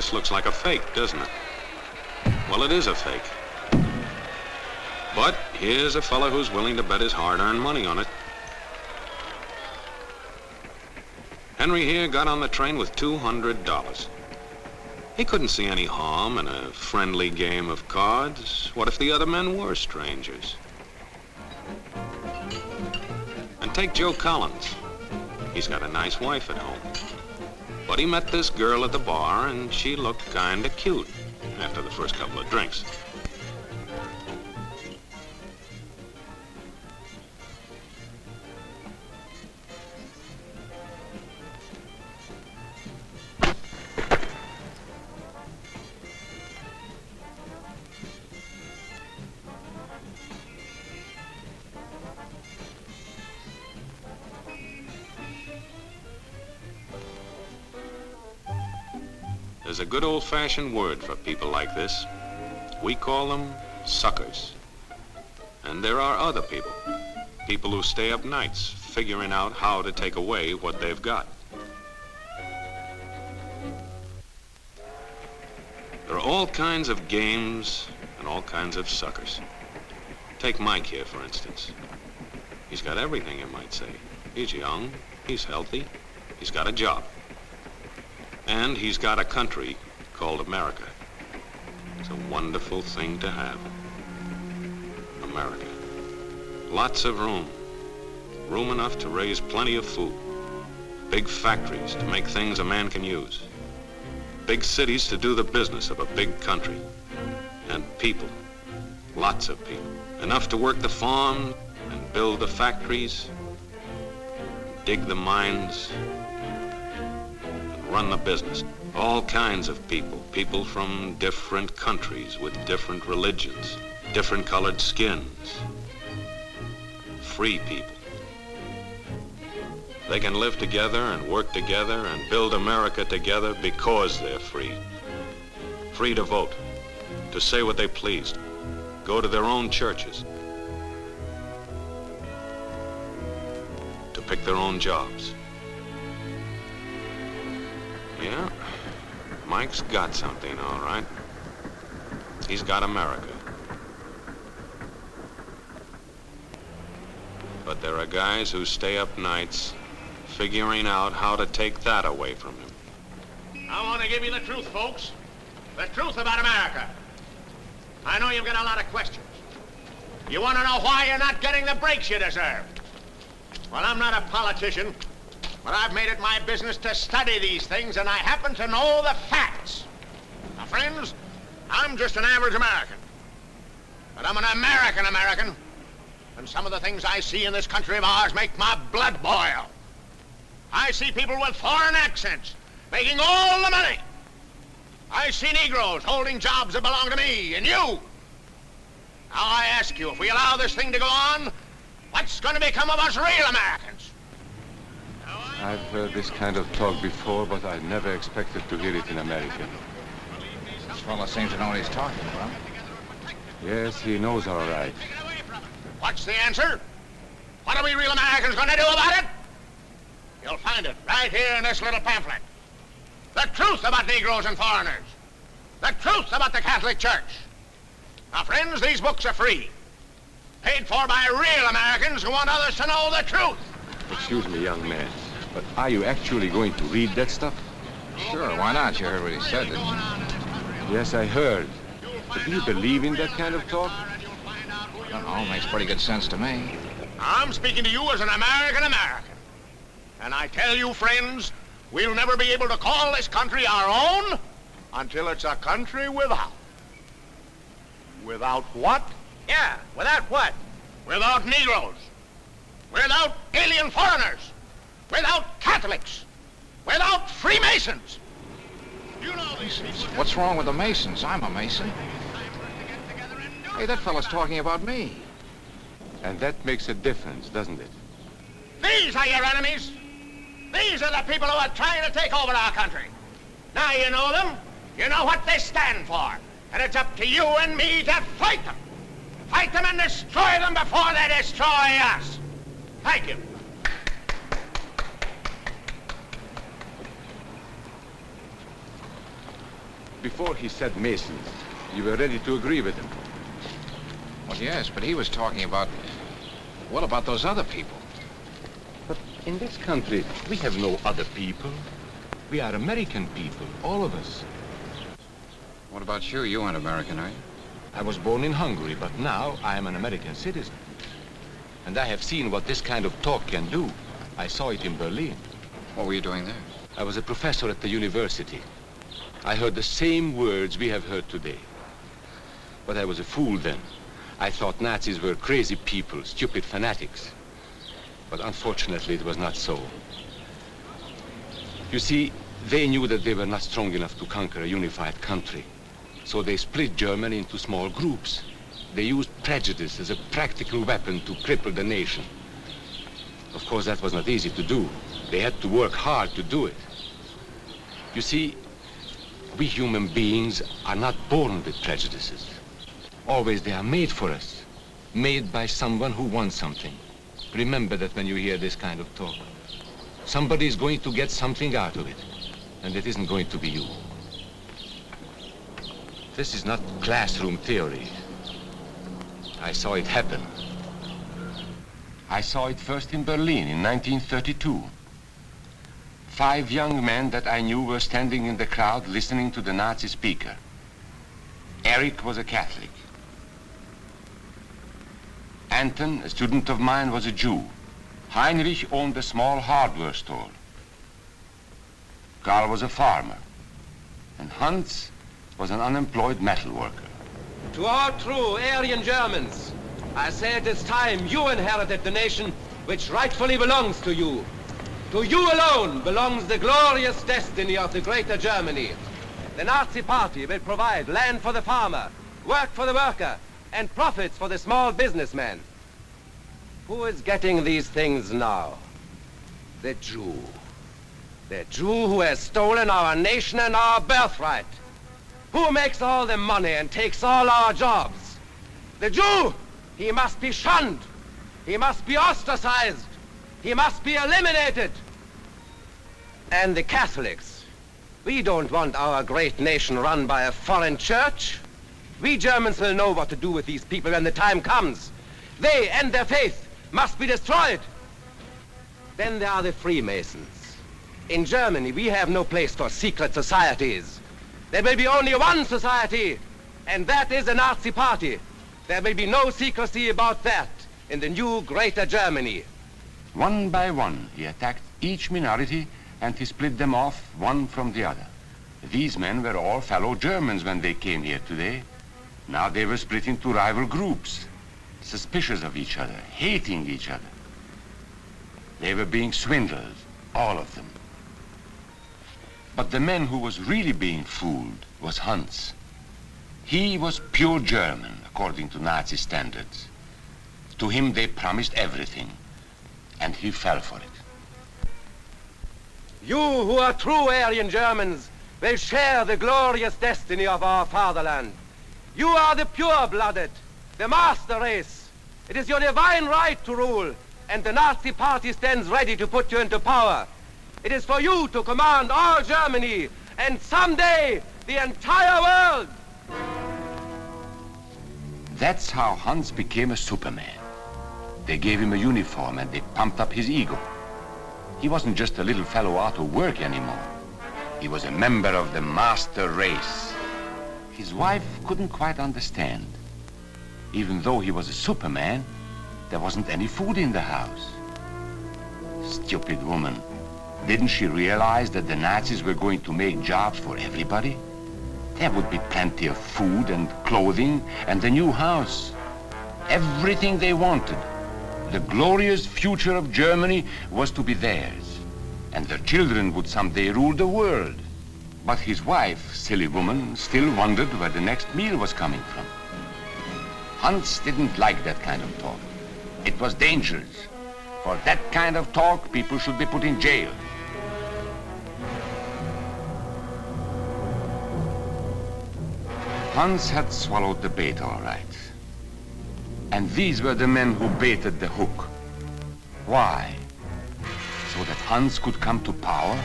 This looks like a fake, doesn't it? Well, it is a fake. But here's a fella who's willing to bet his hard-earned money on it. Henry here got on the train with $200. He couldn't see any harm in a friendly game of cards. What if the other men were strangers? And take Joe Collins. He's got a nice wife at home. But he met this girl at the bar, and she looked kinda cute after the first couple of drinks. There's a good old-fashioned word for people like this. We call them suckers. And there are other people. People who stay up nights figuring out how to take away what they've got. There are all kinds of games and all kinds of suckers. Take Mike here, for instance. He's got everything, you might say. He's young, he's healthy, he's got a job. And he's got a country called America. It's a wonderful thing to have. America. Lots of room. Room enough to raise plenty of food. Big factories to make things a man can use. Big cities to do the business of a big country. And people. Lots of people. Enough to work the farm and build the factories, dig the mines, run the business. All kinds of people. People from different countries with different religions, different colored skins. Free people. They can live together and work together and build America together because they're free. Free to vote, to say what they please, go to their own churches, to pick their own jobs. Yeah, Mike's got something, all right. He's got America. But there are guys who stay up nights figuring out how to take that away from him. I want to give you the truth, folks. The truth about America. I know you've got a lot of questions. You want to know why you're not getting the breaks you deserve. Well, I'm not a politician. But I've made it my business to study these things, and I happen to know the facts. Now, friends, I'm just an average American. But I'm an American, and some of the things I see in this country of ours make my blood boil. I see people with foreign accents making all the money. I see Negroes holding jobs that belong to me and you. Now, I ask you, if we allow this thing to go on, what's going to become of us real Americans? I've heard this kind of talk before, but I never expected to hear it in America. This fellow seems to know what he's talking about. Yes, he knows all right. What's the answer? What are we real Americans going to do about it? You'll find it right here in this little pamphlet. The truth about Negroes and foreigners. The truth about the Catholic Church. Now, friends, these books are free. Paid for by real Americans who want others to know the truth. Excuse me, young man, but are you actually going to read that stuff? Sure, why not? You heard what he said, didn't you? Yes, I heard. But do you believe in that kind of talk? I don't know, makes pretty good sense to me. I'm speaking to you as an American. And I tell you, friends, we'll never be able to call this country our own until it's a country without. Without what? Yeah, without what? Without Negroes. Without alien foreigners. Without Catholics. Without Freemasons. You know these people... What's wrong with the Masons? I'm a Mason. Hey, that fellow's talking about me. And that makes a difference, doesn't it? These are your enemies. These are the people who are trying to take over our country. Now you know them. You know what they stand for. And it's up to you and me to fight them. Fight them and destroy them before they destroy us. Thank you. Before he said Masons, you were ready to agree with him. Well, yes, but he was talking about, well, about those other people. But in this country, we have no other people. We are American people, all of us. What about you? You aren't American, are you? I was born in Hungary, but now I am an American citizen. And I have seen what this kind of talk can do. I saw it in Berlin. What were you doing there? I was a professor at the university. I heard the same words we have heard today. But I was a fool then. I thought Nazis were crazy people, stupid fanatics. But unfortunately, it was not so. You see, they knew that they were not strong enough to conquer a unified country. So they split Germany into small groups. They used prejudice as a practical weapon to cripple the nation. Of course, that was not easy to do. They had to work hard to do it. You see, we human beings are not born with prejudices. Always they are made for us, made by someone who wants something. Remember that when you hear this kind of talk. Somebody is going to get something out of it, and it isn't going to be you. This is not classroom theory. I saw it happen. I saw it first in Berlin in 1932. 5 young men that I knew were standing in the crowd listening to the Nazi speaker. Eric was a Catholic. Anton, a student of mine, was a Jew. Heinrich owned a small hardware store. Karl was a farmer. And Hans was an unemployed metal worker. To all true Aryan Germans, I say it is time you inherited the nation which rightfully belongs to you. To you alone belongs the glorious destiny of the greater Germany. The Nazi Party will provide land for the farmer, work for the worker, and profits for the small businessman. Who is getting these things now? The Jew. The Jew who has stolen our nation and our birthright. Who makes all the money and takes all our jobs? The Jew! He must be shunned. He must be ostracized. He must be eliminated. And the Catholics. We don't want our great nation run by a foreign church. We Germans will know what to do with these people when the time comes. They and their faith must be destroyed. Then there are the Freemasons. In Germany, we have no place for secret societies. There will be only one society, and that is the Nazi Party. There will be no secrecy about that in the new greater Germany. One by one, he attacked each minority and he split them off one from the other. These men were all fellow Germans when they came here today. Now they were split into rival groups, suspicious of each other, hating each other. They were being swindled, all of them. But the man who was really being fooled was Hans. He was pure German, according to Nazi standards. To him they promised everything, and he fell for it. You who are true Aryan Germans will share the glorious destiny of our fatherland. You are the pure-blooded, the master race. It is your divine right to rule, and the Nazi Party stands ready to put you into power. It is for you to command all Germany, and someday the entire world. That's how Hans became a Superman. They gave him a uniform and they pumped up his ego. He wasn't just a little fellow out of work anymore. He was a member of the master race. His wife couldn't quite understand. Even though he was a Superman, there wasn't any food in the house. Stupid woman. Didn't she realize that the Nazis were going to make jobs for everybody? There would be plenty of food and clothing and a new house. Everything they wanted. The glorious future of Germany was to be theirs. And their children would someday rule the world. But his wife, silly woman, still wondered where the next meal was coming from. Hans didn't like that kind of talk. It was dangerous. For that kind of talk, people should be put in jail. Hans had swallowed the bait all right. And these were the men who baited the hook. Why? So that Hans could come to power?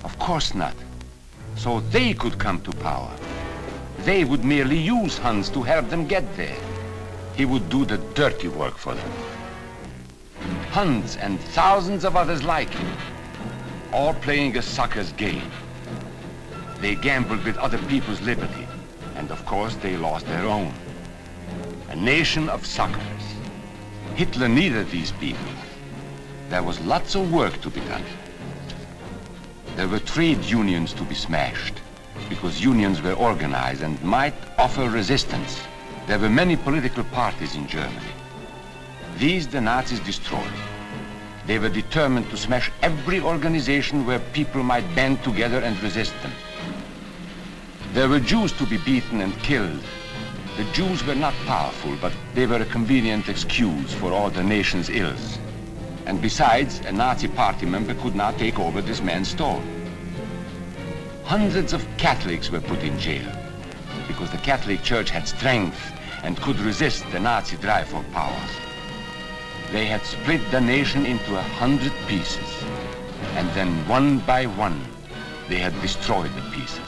Of course not. so they could come to power. They would merely use Hans to help them get there. He would do the dirty work for them. Hans and thousands of others like him, all playing a sucker's game. They gambled with other people's liberty, and of course they lost their own. A nation of suckers. Hitler needed these people. There was lots of work to be done. There were trade unions to be smashed, because unions were organized and might offer resistance. There were many political parties in Germany. These the Nazis destroyed. They were determined to smash every organization where people might band together and resist them. There were Jews to be beaten and killed. The Jews were not powerful, but they were a convenient excuse for all the nation's ills. And besides, a Nazi party member could not take over this man's store. Hundreds of Catholics were put in jail because the Catholic Church had strength and could resist the Nazi drive for power. They had split the nation into 100 pieces, and then one by one, they had destroyed the pieces.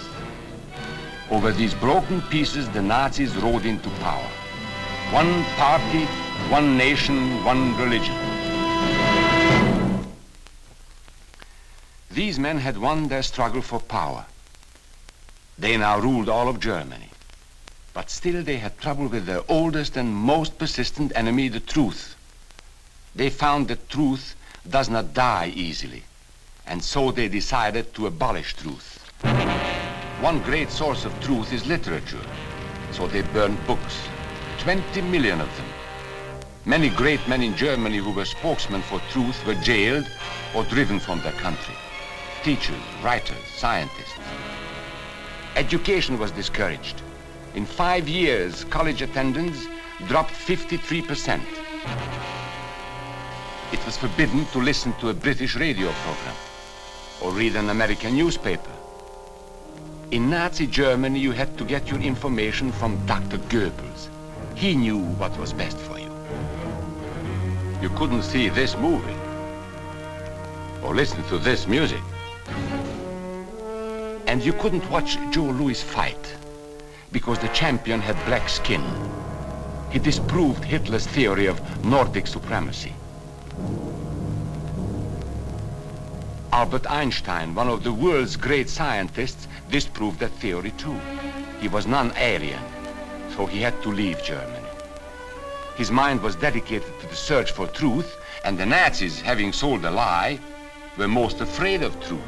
Over these broken pieces, the Nazis rode into power. One party, one nation, one religion. These men had won their struggle for power. They now ruled all of Germany. But still they had trouble with their oldest and most persistent enemy, the truth. They found that truth does not die easily, and so they decided to abolish truth. One great source of truth is literature, so they burned books, 20 million of them. Many great men in Germany who were spokesmen for truth were jailed or driven from their country. Teachers, writers, scientists. Education was discouraged. In 5 years, college attendance dropped 53%. It was forbidden to listen to a British radio program or read an American newspaper. In Nazi Germany, you had to get your information from Dr. Goebbels. He knew what was best for you. You couldn't see this movie or listen to this music. And you couldn't watch Joe Louis fight because the champion had black skin. He disproved Hitler's theory of Nordic supremacy. Albert Einstein, one of the world's great scientists, disproved that theory too. He was non-Aryan, so he had to leave Germany. His mind was dedicated to the search for truth, and the Nazis, having sold a lie, were most afraid of truth.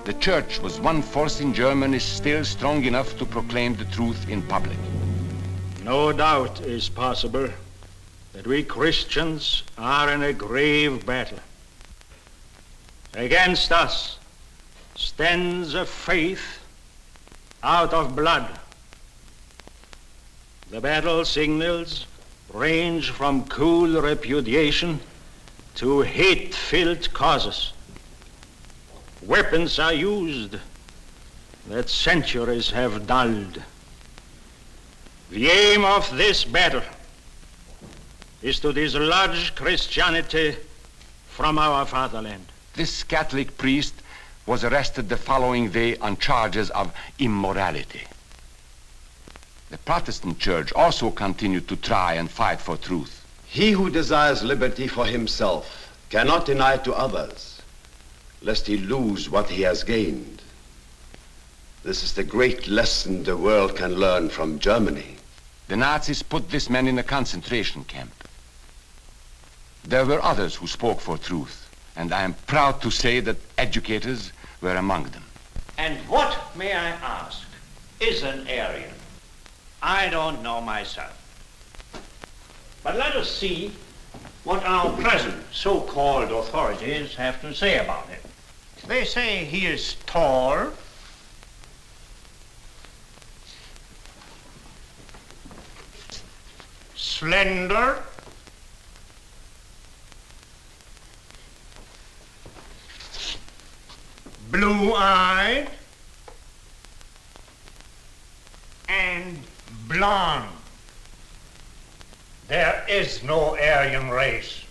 The church was one force in Germany still strong enough to proclaim the truth in public. No doubt is possible that we Christians are in a grave battle. Against us stands a faith out of blood. The battle signals range from cool repudiation to hate-filled causes. Weapons are used that centuries have dulled. The aim of this battle is to dislodge Christianity from our fatherland. This Catholic priest was arrested the following day on charges of immorality. The Protestant church also continued to try and fight for truth. He who desires liberty for himself cannot deny it to others, lest he lose what he has gained. This is the great lesson the world can learn from Germany. The Nazis put this man in a concentration camp. There were others who spoke for truth, and I am proud to say that educators were among them. And what, may I ask, is an Aryan? I don't know myself. But let us see what our present so-called authorities have to say about him. They say he is tall, slender, blue-eyed, and blonde. There is no Aryan race.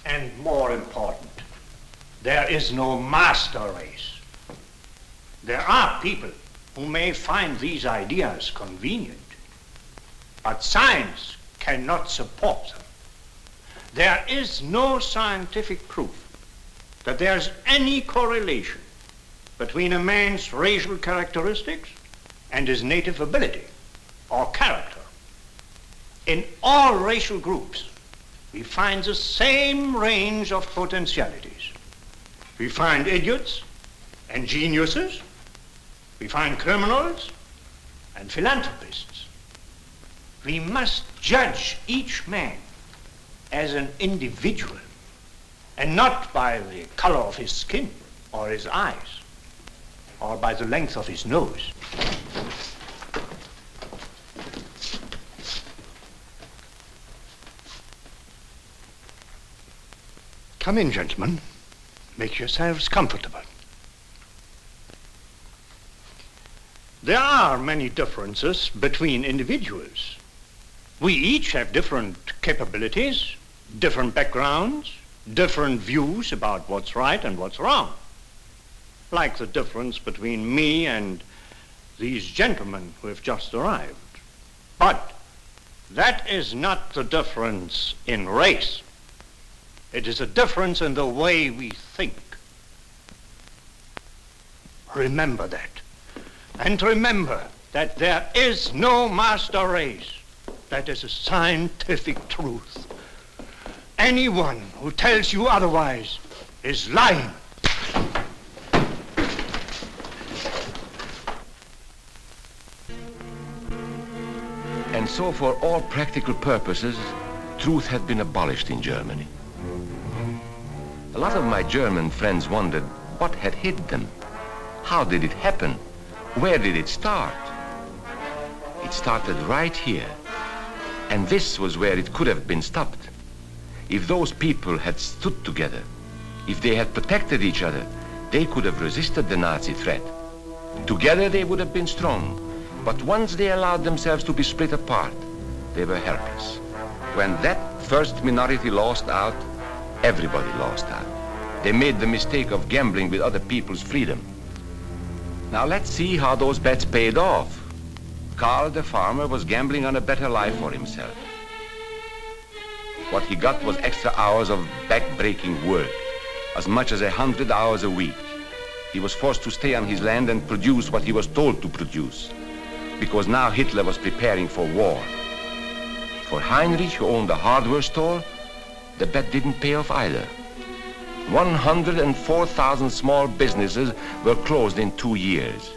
And more important, there is no master race. There are people who may find these ideas convenient, but science cannot support them. There is no scientific proof that there's any correlation between a man's racial characteristics and his native ability or character. In all racial groups, we find the same range of potentialities. We find idiots and geniuses. We find criminals and philanthropists. We must judge each man as an individual and not by the color of his skin or his eyes or by the length of his nose. Come in, gentlemen. Make yourselves comfortable. There are many differences between individuals. We each have different capabilities, different backgrounds, different views about what's right and what's wrong. Like the difference between me and these gentlemen who have just arrived. But that is not the difference in race. It is a difference in the way we think. Remember that. And remember that there is no master race. That is a scientific truth. Anyone who tells you otherwise is lying. And so for all practical purposes, truth had been abolished in Germany. A lot of my German friends wondered what had hid them. How did it happen? Where did it start? It started right here. And this was where it could have been stopped. If those people had stood together, if they had protected each other, they could have resisted the Nazi threat. Together they would have been strong. But once they allowed themselves to be split apart, they were helpless. When that first minority lost out, everybody lost out. They made the mistake of gambling with other people's freedom. Now let's see how those bets paid off. Karl the farmer was gambling on a better life for himself. What he got was extra hours of back-breaking work, as much as 100 hours a week. He was forced to stay on his land and produce what he was told to produce, because now Hitler was preparing for war. For Heinrich, who owned a hardware store, the bet didn't pay off either. 104,000 small businesses were closed in 2 years.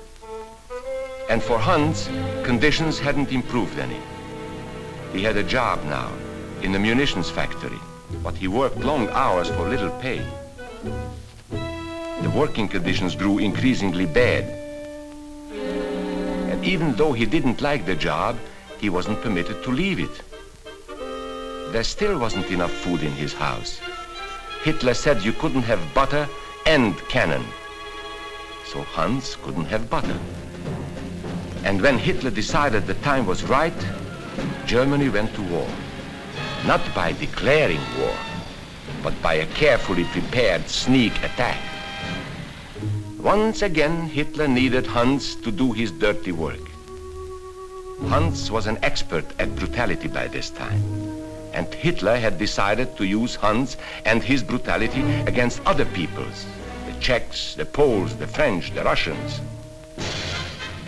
And for Hans, conditions hadn't improved any. He had a job now in the munitions factory, but he worked long hours for little pay. The working conditions grew increasingly bad. And even though he didn't like the job, he wasn't permitted to leave it. There still wasn't enough food in his house. Hitler said you couldn't have butter and cannon. So Hans couldn't have butter. And when Hitler decided the time was right, Germany went to war. Not by declaring war, but by a carefully prepared sneak attack. Once again, Hitler needed Hans to do his dirty work. Hans was an expert at brutality by this time. And Hitler had decided to use Hans and his brutality against other peoples, the Czechs, the Poles, the French, the Russians.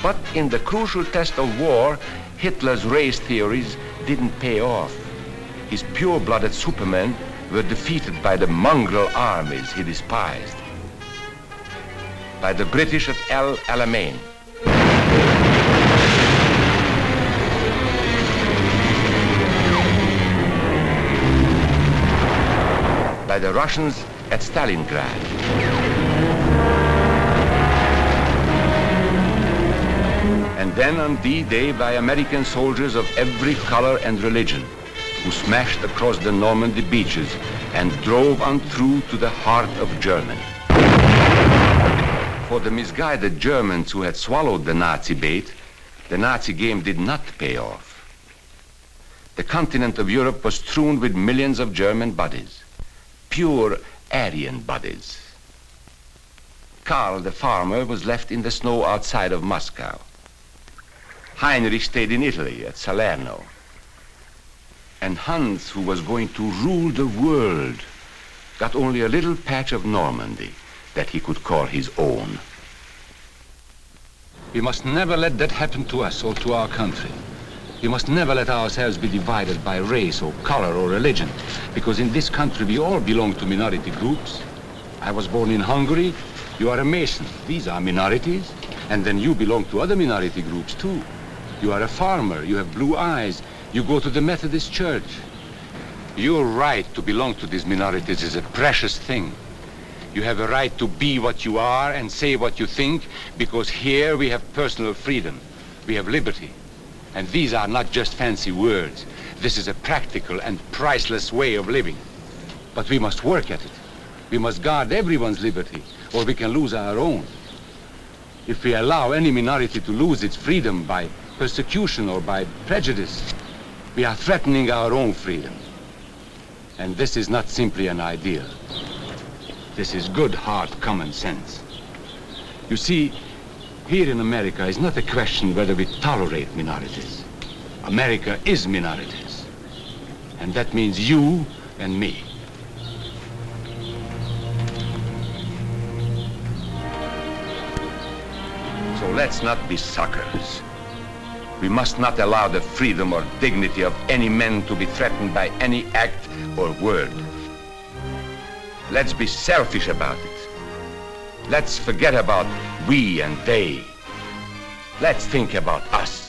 But in the crucial test of war, Hitler's race theories didn't pay off. His pure-blooded supermen were defeated by the mongrel armies he despised. By the British at El Alamein. By the Russians at Stalingrad. And then on D-Day by American soldiers of every color and religion, who smashed across the Normandy beaches and drove on through to the heart of Germany. For the misguided Germans who had swallowed the Nazi bait, the Nazi game did not pay off. The continent of Europe was strewn with millions of German bodies. Pure Aryan bodies. Karl, the farmer, was left in the snow outside of Moscow. Heinrich stayed in Italy at Salerno. And Hans, who was going to rule the world, got only a little patch of Normandy that he could call his own. We must never let that happen to us or to our country. We must never let ourselves be divided by race or color or religion, because in this country we all belong to minority groups. I was born in Hungary. You are a Mason. These are minorities. And then you belong to other minority groups too. You are a farmer. You have blue eyes. You go to the Methodist Church. Your right to belong to these minorities is a precious thing. You have a right to be what you are and say what you think, because here we have personal freedom. We have liberty. And these are not just fancy words. This is a practical and priceless way of living. But we must work at it. We must guard everyone's liberty, or we can lose our own. If we allow any minority to lose its freedom by persecution or by prejudice, we are threatening our own freedom. And this is not simply an ideal. This is good, hard common sense. You see, here in America is not a question whether we tolerate minorities. America is minorities. And that means you and me. So let's not be suckers. We must not allow the freedom or dignity of any man to be threatened by any act or word. Let's be selfish about it. Let's forget about we and they. Let's think about us.